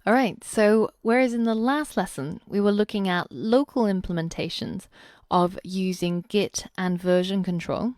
All right, so whereas in the last lesson we were looking at local implementations of using Git and version control,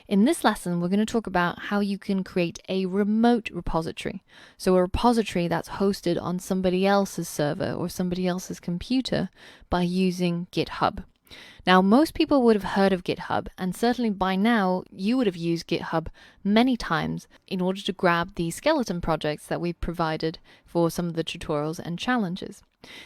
in this lesson we're going to talk about how you can create a remote repository. So a repository that's hosted on somebody else's server or somebody else's computer by using GitHub. Now, most people would have heard of GitHub, and certainly by now you would have used GitHub many times in order to grab the skeleton projects that we've provided for some of the tutorials and challenges.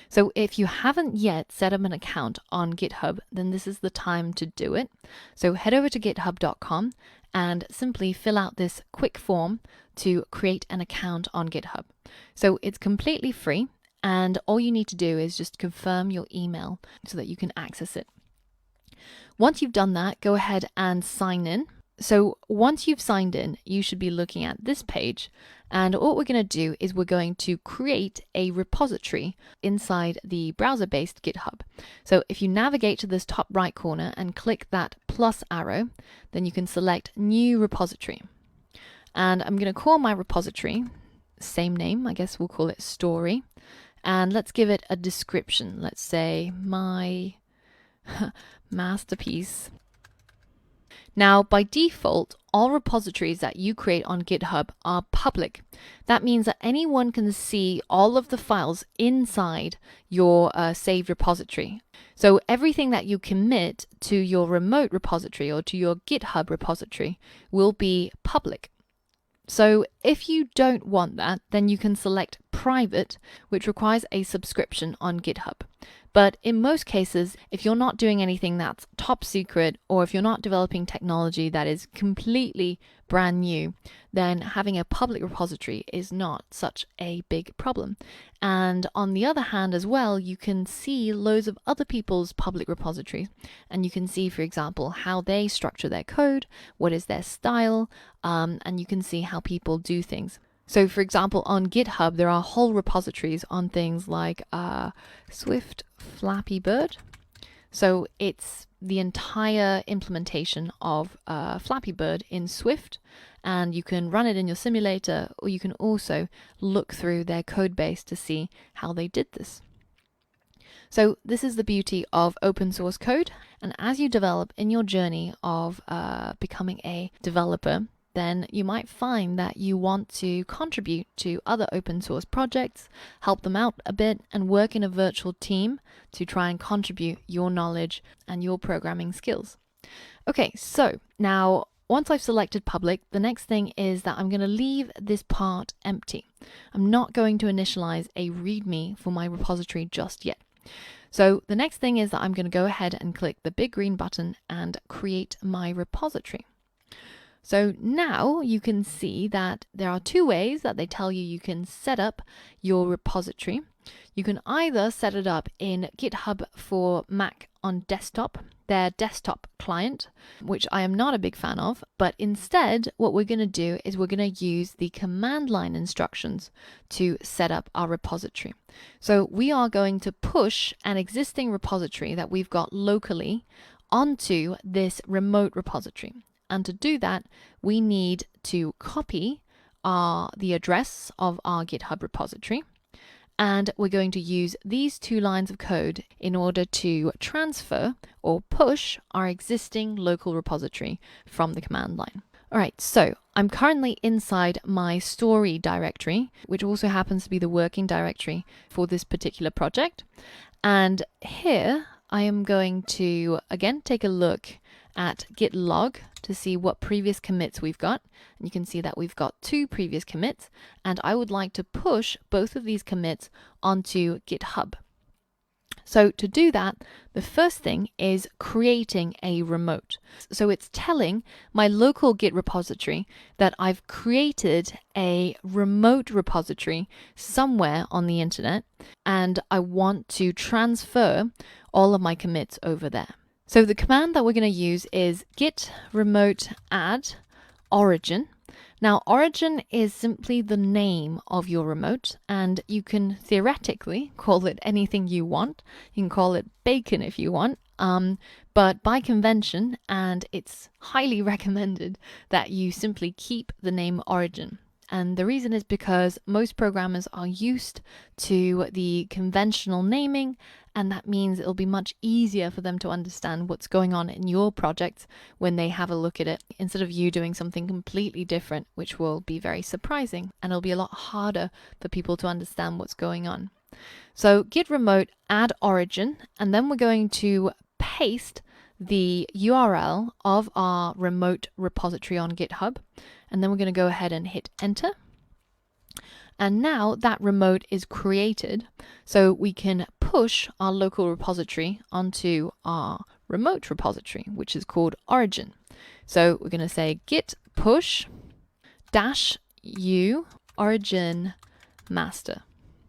So if you haven't yet set up an account on GitHub, then this is the time to do it. So head over to github.com and simply fill out this quick form to create an account on GitHub. So it's completely free, and all you need to do is just confirm your email so that you can access it. Once you've done that, go ahead and sign in. So once you've signed in, you should be looking at this page. And what we're going to do is we're going to create a repository inside the browser-based GitHub. So if you navigate to this top right corner and click that plus arrow, then you can select New Repository. And I'm going to call my repository, same name, I guess we'll call it Story. And let's give it a description. Let's say my masterpiece. Now, by default, all repositories that you create on GitHub are public. That means that anyone can see all of the files inside your saved repository. So everything that you commit to your remote repository or to your GitHub repository will be public. So if you don't want that, then you can select private, which requires a subscription on GitHub. But in most cases, if you're not doing anything that's top secret, or if you're not developing technology that is completely brand new, then having a public repository is not such a big problem. And on the other hand as well, you can see loads of other people's public repositories, and you can see, for example, how they structure their code, what is their style, and you can see how people do things. So for example, on GitHub, there are whole repositories on things like Swift Flappy Bird. So it's the entire implementation of Flappy Bird in Swift, and you can run it in your simulator, or you can also look through their code base to see how they did this. So this is the beauty of open source code, and as you develop in your journey of becoming a developer, then you might find that you want to contribute to other open source projects, help them out a bit, and work in a virtual team to try and contribute your knowledge and your programming skills. Okay, so now once I've selected public, the next thing is that I'm going to leave this part empty. I'm not going to initialize a README for my repository just yet. So the next thing is that I'm going to go ahead and click the big green button and create my repository. So now you can see that there are two ways that they tell you can set up your repository. You can either set it up in GitHub for Mac on desktop, their desktop client, which I am not a big fan of, but instead what we're going to do is we're going to use the command line instructions to set up our repository. So we are going to push an existing repository that we've got locally onto this remote repository. And to do that, we need to copy the address of our GitHub repository. And we're going to use these two lines of code in order to transfer or push our existing local repository from the command line. All right, so I'm currently inside my story directory, which also happens to be the working directory for this particular project. And here I am going to, again, take a look at git log to see what previous commits we've got. And you can see that we've got 2 previous commits, and I would like to push both of these commits onto GitHub. So to do that, the first thing is creating a remote. So it's telling my local Git repository that I've created a remote repository somewhere on the internet, and I want to transfer all of my commits over there. So the command that we're going to use is git remote add origin. Now, origin is simply the name of your remote, and you can theoretically call it anything you want. You can call it bacon if you want, but by convention, and it's highly recommended that you simply keep the name origin. And the reason is because most programmers are used to the conventional naming, and that means it'll be much easier for them to understand what's going on in your project when they have a look at it, instead of you doing something completely different, which will be very surprising, and it'll be a lot harder for people to understand what's going on. So git remote add origin, and then we're going to paste the URL of our remote repository on GitHub, and then we're going to go ahead and hit enter. And now that remote is created, so we can push our local repository onto our remote repository, which is called origin. So we're going to say git push -u origin master.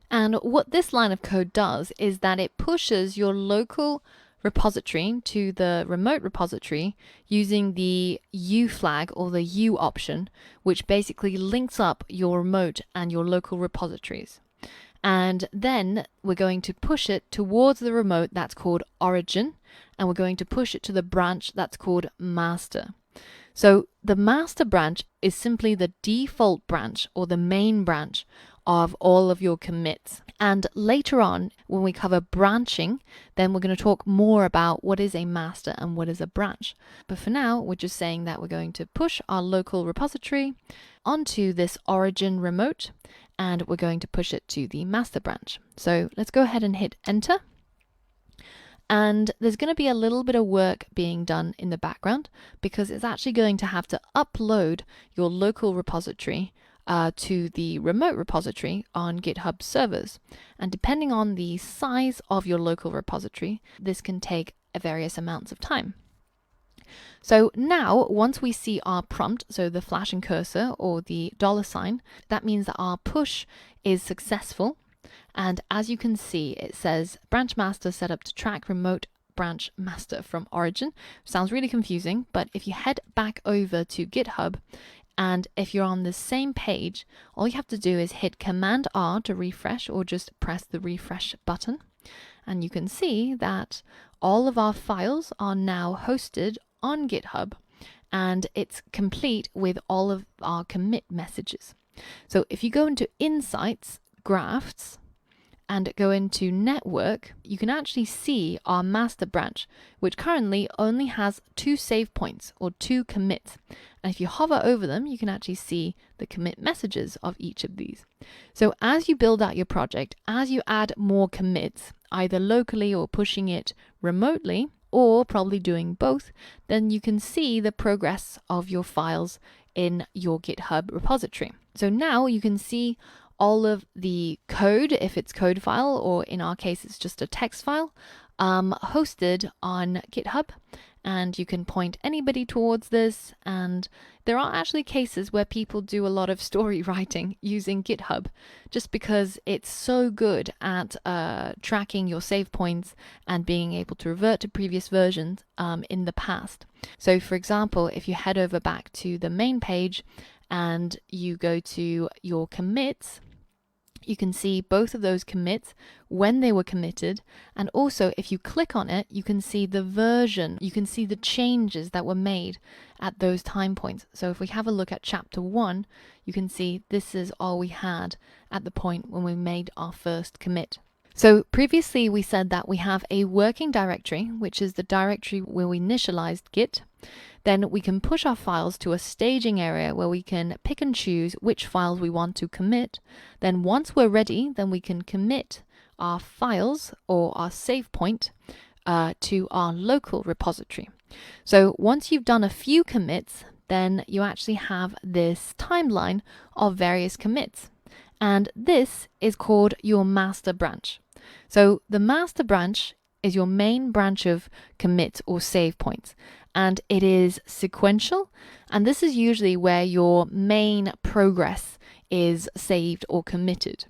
And what this line of code does is that it pushes your local repository to the remote repository using the U flag, or the U option, which basically links up your remote and your local repositories. And then we're going to push it towards the remote that's called origin, and we're going to push it to the branch that's called master. So the master branch is simply the default branch, or the main branch of all of your commits. And later on, when we cover branching, then we're going to talk more about what is a master and what is a branch. But for now, we're just saying that we're going to push our local repository onto this origin remote, and we're going to push it to the master branch. So let's go ahead and hit enter. And there's going to be a little bit of work being done in the background, because it's actually going to have to upload your local repository to the remote repository on GitHub servers. And depending on the size of your local repository, this can take various amounts of time. So now, once we see our prompt, so the flashing cursor or the $sign, that means that our push is successful. And as you can see, it says branch master set up to track remote branch master from origin. Sounds really confusing, but if you head back over to GitHub, and if you're on the same page, all you have to do is hit Command R to refresh, or just press the refresh button. And you can see that all of our files are now hosted on GitHub, and it's complete with all of our commit messages. So if you go into Insights, Graphs, and go into Network, you can actually see our master branch, which currently only has 2 save points, or 2 commits. And if you hover over them, you can actually see the commit messages of each of these. So as you build out your project, as you add more commits, either locally or pushing it remotely, or probably doing both, then you can see the progress of your files in your GitHub repository. So now you can see all of the code, if it's code file, or in our case it's just a text file, hosted on GitHub, and you can point anybody towards this. And there are actually cases where people do a lot of story writing using GitHub, just because it's so good at tracking your save points and being able to revert to previous versions in the past. So for example, if you head over back to the main page and you go to your commits, you can see both of those commits, when they were committed, and also if you click on it, you can see the version, you can see the changes that were made at those time points. So if we have a look at chapter 1, you can see this is all we had at the point when we made our first commit. So previously we said that we have a working directory, which is the directory where we initialized Git. Then we can push our files to a staging area where we can pick and choose which files we want to commit. Then once we're ready, then we can commit our files, or our save point, to our local repository. So once you've done a few commits, then you actually have this timeline of various commits. And this is called your master branch. So the master branch is your main branch of commit or save points, and it is sequential, and this is usually where your main progress is saved or committed.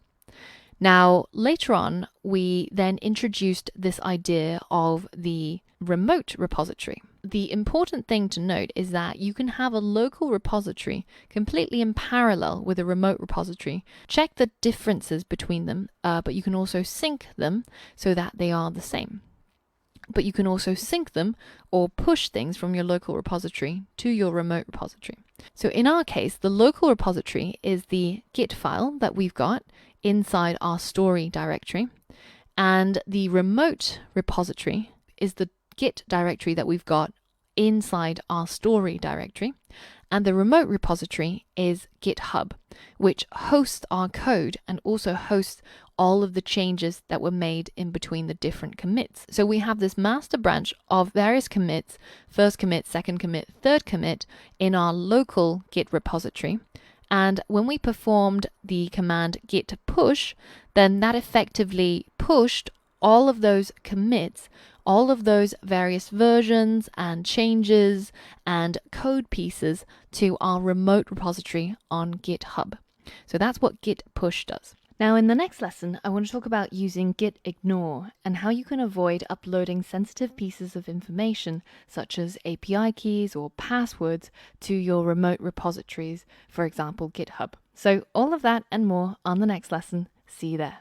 Now later on, we then introduced this idea of the remote repository. The important thing to note is that you can have a local repository completely in parallel with a remote repository. Check the differences between them, but you can also sync them so that they are the same. But you can also sync them or push things from your local repository to your remote repository. So in our case, the local repository is the Git file that we've got inside our story directory, and the remote repository is the Git directory that we've got inside our story directory. And the remote repository is GitHub, which hosts our code and also hosts all of the changes that were made in between the different commits. So we have this master branch of various commits, first commit, second commit, third commit, in our local Git repository. And when we performed the command git push, then that effectively pushed all of those commits, all of those various versions and changes and code pieces to our remote repository on GitHub. So that's what git push does. Now in the next lesson, I want to talk about using git ignore and how you can avoid uploading sensitive pieces of information such as API keys or passwords to your remote repositories, for example, GitHub. So all of that and more on the next lesson. See you there.